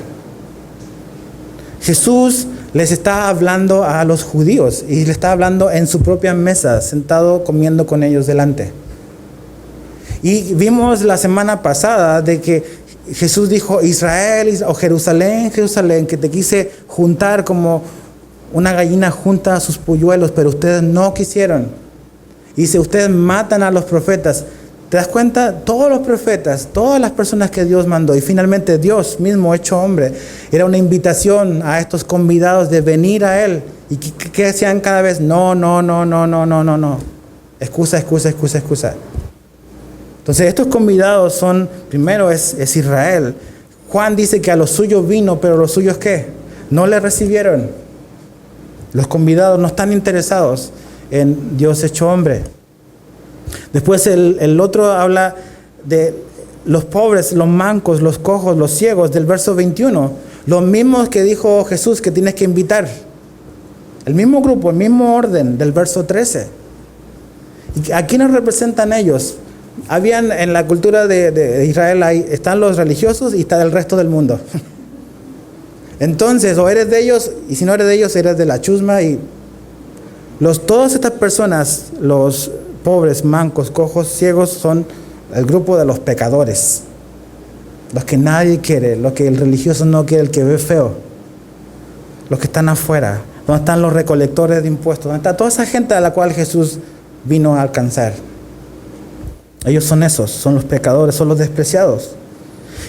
Jesús les está hablando a los judíos y les está hablando en su propia mesa, sentado comiendo con ellos delante. Y vimos la semana pasada de que Jesús dijo, Israel o Jerusalén, Jerusalén, que te quise juntar como una gallina junta a sus polluelos, pero ustedes no quisieron. Y dice, ustedes matan a los profetas. ¿Te das cuenta? Todos los profetas, todas las personas que Dios mandó, y finalmente Dios mismo hecho hombre, era una invitación a estos convidados de venir a Él. ¿Y qué hacían cada vez? No. Excusa. Entonces estos convidados son, primero es Israel. Juan dice que a los suyos vino, pero los suyos ¿qué? No le recibieron. Los convidados no están interesados en Dios hecho hombre. Después el otro habla de los pobres, los mancos, los cojos, los ciegos del verso 21, los mismos que dijo Jesús que tienes que invitar. El mismo grupo, el mismo orden del verso 13. ¿Y a quiénes representan ellos? Habían en la cultura de Israel, están los religiosos y está el resto del mundo. Entonces, o eres de ellos, y si no eres de ellos, eres de la chusma. Y todas estas personas, los pobres, mancos, cojos, ciegos, son el grupo de los pecadores. Los que nadie quiere, los que el religioso no quiere, el que ve feo. Los que están afuera, donde están los recolectores de impuestos, donde está toda esa gente a la cual Jesús vino a alcanzar. Ellos son esos, son los pecadores, son los despreciados.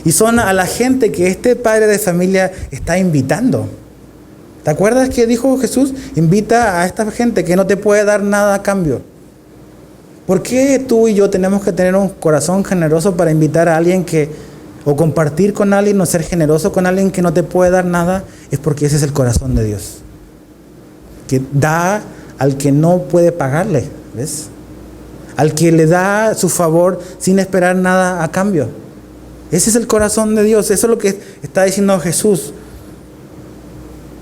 Y son a la gente que este padre de familia está invitando. ¿Te acuerdas que dijo Jesús? Invita a esta gente que no te puede dar nada a cambio. ¿Por qué tú y yo tenemos que tener un corazón generoso para invitar a alguien o compartir con alguien o ser generoso con alguien que no te puede dar nada? Es porque ese es el corazón de Dios. Que da al que no puede pagarle, ¿ves? Al que le da su favor sin esperar nada a cambio. Ese es el corazón de Dios. Eso es lo que está diciendo Jesús.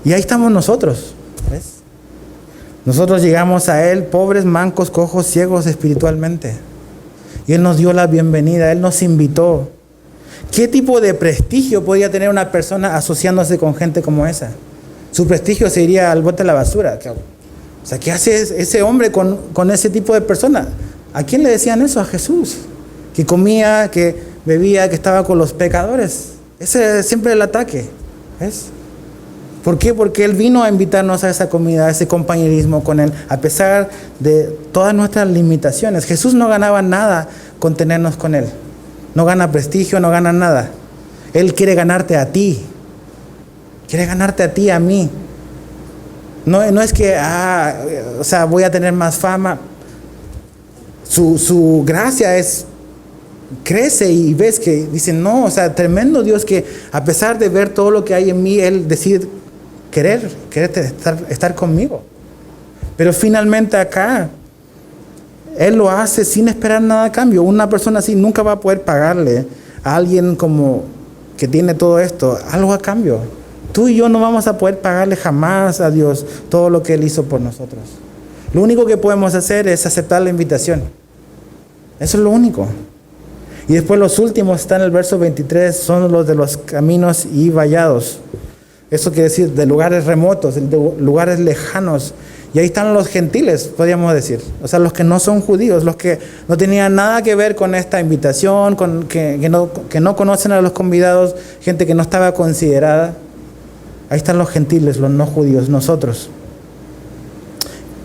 Y ahí estamos nosotros, ¿ves? Nosotros llegamos a Él pobres, mancos, cojos, ciegos espiritualmente. Y Él nos dio la bienvenida, Él nos invitó. ¿Qué tipo de prestigio podría tener una persona asociándose con gente como esa? Su prestigio se iría al bote de la basura. O sea, ¿qué hace ese hombre con ese tipo de persona? ¿A quién le decían eso? A Jesús. Que comía, que bebía, que estaba con los pecadores. Ese es siempre el ataque. ¿Ves? ¿Por qué? Porque Él vino a invitarnos a esa comida, a ese compañerismo con Él, a pesar de todas nuestras limitaciones. Jesús no ganaba nada con tenernos con Él. No gana prestigio, no gana nada. Él quiere ganarte a ti. Quiere ganarte a ti, a mí. No es que, voy a tener más fama. Su gracia crece y ves que dicen, no, tremendo Dios que a pesar de ver todo lo que hay en mí, Él decide querer estar conmigo. Pero finalmente acá, Él lo hace sin esperar nada a cambio. Una persona así nunca va a poder pagarle a alguien como que tiene todo esto, algo a cambio. Tú y yo no vamos a poder pagarle jamás a Dios todo lo que Él hizo por nosotros. Lo único que podemos hacer es aceptar la invitación. Eso es lo único. Y después los últimos están en el verso 23, son los de los caminos y vallados. Eso quiere decir de lugares remotos, de lugares lejanos. Y ahí están los gentiles, podríamos decir. O sea, los que no son judíos, los que no tenían nada que ver con esta invitación, que no conocen a los convidados, gente que no estaba considerada. Ahí están los gentiles, los no judíos, nosotros.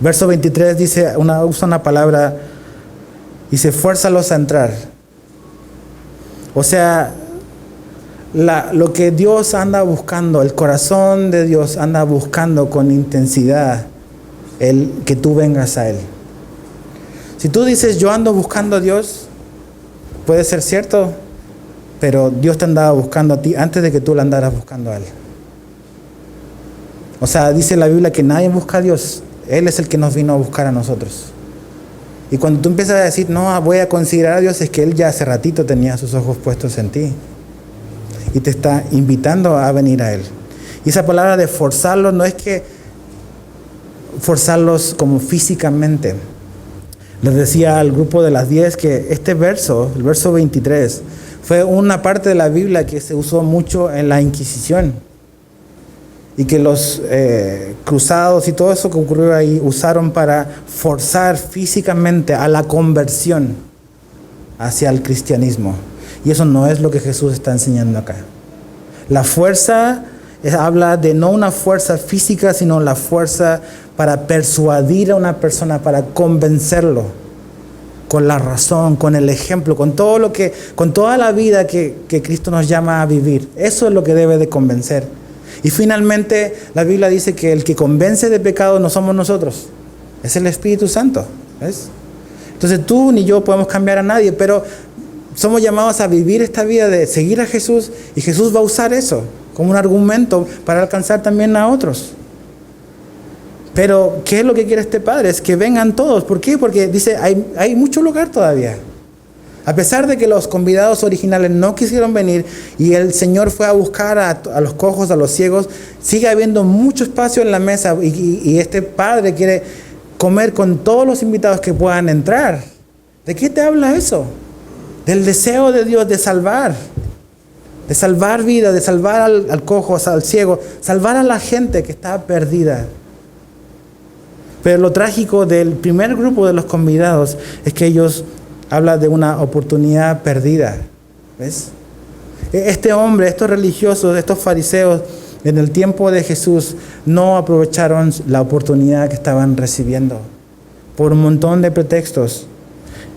Verso 23 dice, usa una palabra, dice, fuérzalos a entrar. O sea, lo que Dios anda buscando, el corazón de Dios anda buscando con intensidad que tú vengas a Él. Si tú dices, yo ando buscando a Dios, puede ser cierto, pero Dios te andaba buscando a ti antes de que tú le andaras buscando a Él. O sea, dice la Biblia que nadie busca a Dios. Él es el que nos vino a buscar a nosotros. Y cuando tú empiezas a decir, no, voy a considerar a Dios, es que Él ya hace ratito tenía sus ojos puestos en ti. Y te está invitando a venir a Él. Y esa palabra de forzarlos no es que forzarlos como físicamente. Les decía al grupo de las 10 que este verso, el verso 23, fue una parte de la Biblia que se usó mucho en la Inquisición. Y que los cruzados y todo eso que ocurrió ahí usaron para forzar físicamente a la conversión hacia el cristianismo. Y eso no es lo que Jesús está enseñando acá. La fuerza habla de no una fuerza física, sino la fuerza para persuadir a una persona, para convencerlo con la razón, con el ejemplo, con toda la vida que Cristo nos llama a vivir. Eso es lo que debe de convencer. Y finalmente la Biblia dice que el que convence de pecado no somos nosotros, es el Espíritu Santo, ¿ves? Entonces tú ni yo podemos cambiar a nadie, pero somos llamados a vivir esta vida de seguir a Jesús, y Jesús va a usar eso como un argumento para alcanzar también a otros. Pero ¿qué es lo que quiere este Padre? Es que vengan todos. ¿Por qué? Porque dice, hay mucho lugar todavía. A pesar de que los convidados originales no quisieron venir y el Señor fue a buscar a los cojos, a los ciegos, sigue habiendo mucho espacio en la mesa y este padre quiere comer con todos los invitados que puedan entrar. ¿De qué te habla eso? Del deseo de Dios de salvar vida, de salvar al cojo, al ciego, salvar a la gente que está perdida. Pero lo trágico del primer grupo de los convidados es que ellos hablan de una oportunidad perdida. ¿Ves? Este hombre, estos religiosos, estos fariseos, en el tiempo de Jesús, no aprovecharon la oportunidad que estaban recibiendo por un montón de pretextos.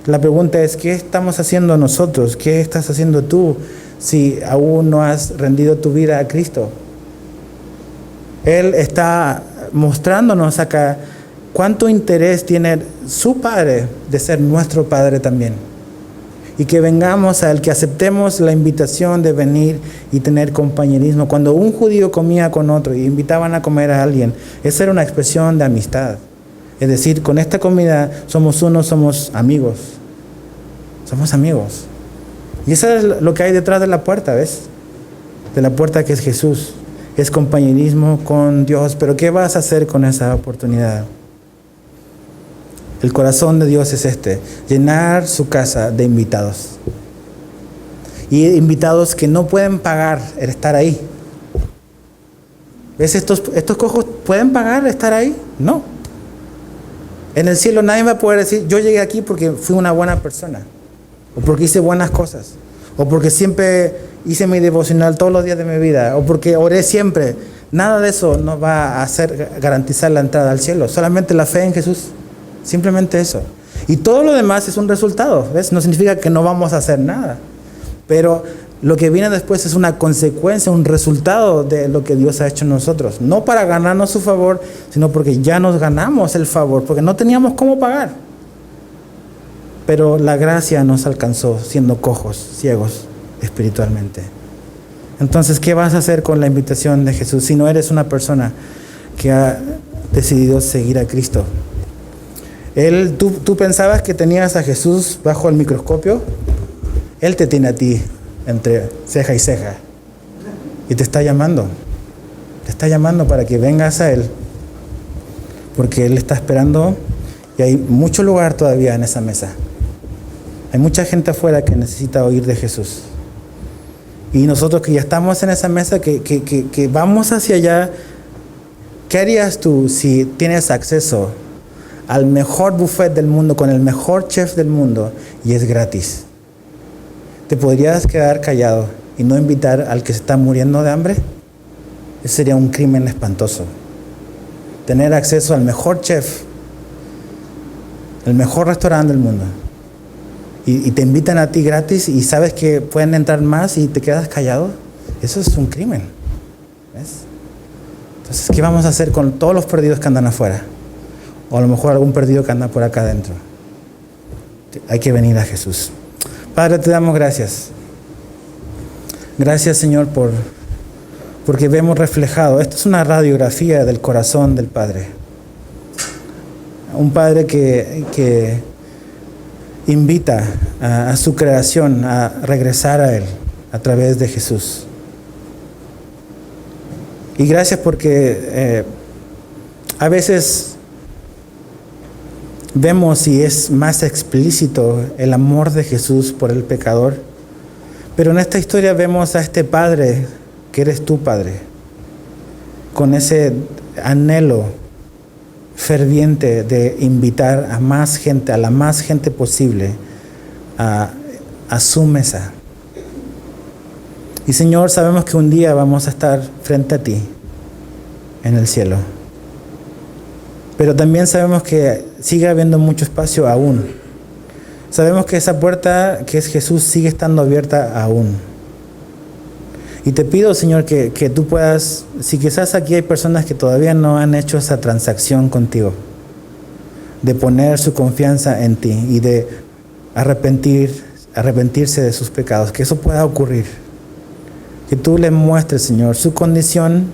La pregunta es, ¿qué estamos haciendo nosotros? ¿Qué estás haciendo tú si aún no has rendido tu vida a Cristo? Él está mostrándonos acá cuánto interés tiene su Padre de ser nuestro Padre también. Y que vengamos a Él, que aceptemos la invitación de venir y tener compañerismo. Cuando un judío comía con otro y invitaban a comer a alguien, esa era una expresión de amistad. Es decir, con esta comida somos uno, somos amigos. Somos amigos. Y eso es lo que hay detrás de la puerta, ¿ves? De la puerta que es Jesús. Es compañerismo con Dios. Pero ¿qué vas a hacer con esa oportunidad? El corazón de Dios es llenar su casa de invitados. Y invitados que no pueden pagar el estar ahí. ¿Ves? Estos cojos pueden pagar estar ahí? No. En el cielo nadie va a poder decir, yo llegué aquí porque fui una buena persona. O porque hice buenas cosas. O porque siempre hice mi devocional todos los días de mi vida. O porque oré siempre. Nada de eso nos va a hacer garantizar la entrada al cielo. Solamente la fe en Jesús. Simplemente eso. Y todo lo demás es un resultado. ¿Ves? No significa que no vamos a hacer nada. Pero lo que viene después es una consecuencia, un resultado de lo que Dios ha hecho en nosotros. No para ganarnos su favor, sino porque ya nos ganamos el favor. Porque no teníamos cómo pagar. Pero la gracia nos alcanzó siendo cojos, ciegos espiritualmente. Entonces, ¿qué vas a hacer con la invitación de Jesús si no eres una persona que ha decidido seguir a Cristo? ¿Tú pensabas que tenías a Jesús bajo el microscopio? Él te tiene a ti entre ceja y ceja. Y te está llamando. Te está llamando para que vengas a Él. Porque Él está esperando y hay mucho lugar todavía en esa mesa. Hay mucha gente afuera que necesita oír de Jesús. Y nosotros que ya estamos en esa mesa, que vamos hacia allá, ¿qué harías tú si tienes acceso al mejor buffet del mundo, con el mejor chef del mundo, y es gratis? ¿Te podrías quedar callado y no invitar al que se está muriendo de hambre? Ese sería un crimen espantoso. Tener acceso al mejor chef, el mejor restaurante del mundo, y te invitan a ti gratis y sabes que pueden entrar más y te quedas callado. Eso es un crimen. ¿Ves? Entonces, ¿qué vamos a hacer con todos los perdidos que andan afuera? O a lo mejor algún perdido que anda por acá adentro. Hay que venir a Jesús. Padre, te damos gracias. Gracias, Señor, porque vemos reflejado. Esto es una radiografía del corazón del Padre. Un Padre que invita a su creación a regresar a Él a través de Jesús. Y gracias porque a veces vemos y es más explícito el amor de Jesús por el pecador. Pero en esta historia vemos a este Padre, que eres tú, Padre, con ese anhelo ferviente de invitar a más gente, a la más gente posible, a su mesa. Y Señor, sabemos que un día vamos a estar frente a ti en el cielo. Pero también sabemos que sigue habiendo mucho espacio aún. Sabemos que esa puerta que es Jesús sigue estando abierta aún. Y te pido, Señor, que tú puedas, si quizás aquí hay personas que todavía no han hecho esa transacción contigo, de poner su confianza en ti y de arrepentirse de sus pecados, que eso pueda ocurrir. Que tú les muestres, Señor, su condición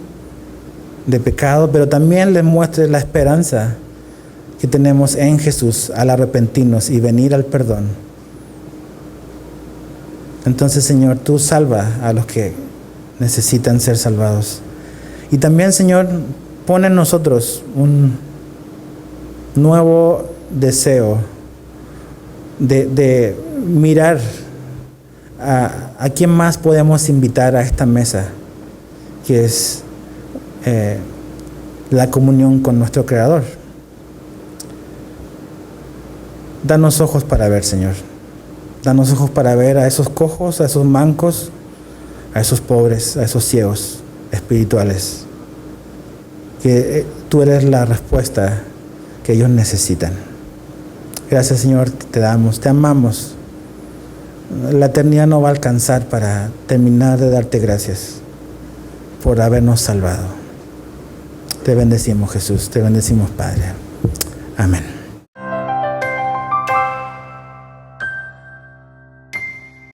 de pecado, pero también les muestres la esperanza que tenemos en Jesús al arrepentirnos y venir al perdón. Entonces, Señor, tú salva a los que necesitan ser salvados. Y también, Señor, pon en nosotros un nuevo deseo de mirar a quién más podemos invitar a esta mesa, que es la comunión con nuestro Creador. Danos ojos para ver, Señor. Danos ojos para ver a esos cojos, a esos mancos, a esos pobres, a esos ciegos espirituales. Que tú eres la respuesta que ellos necesitan. Gracias, Señor, te damos, te amamos. La eternidad no va a alcanzar para terminar de darte gracias por habernos salvado. Te bendecimos, Jesús, te bendecimos, Padre. Amén.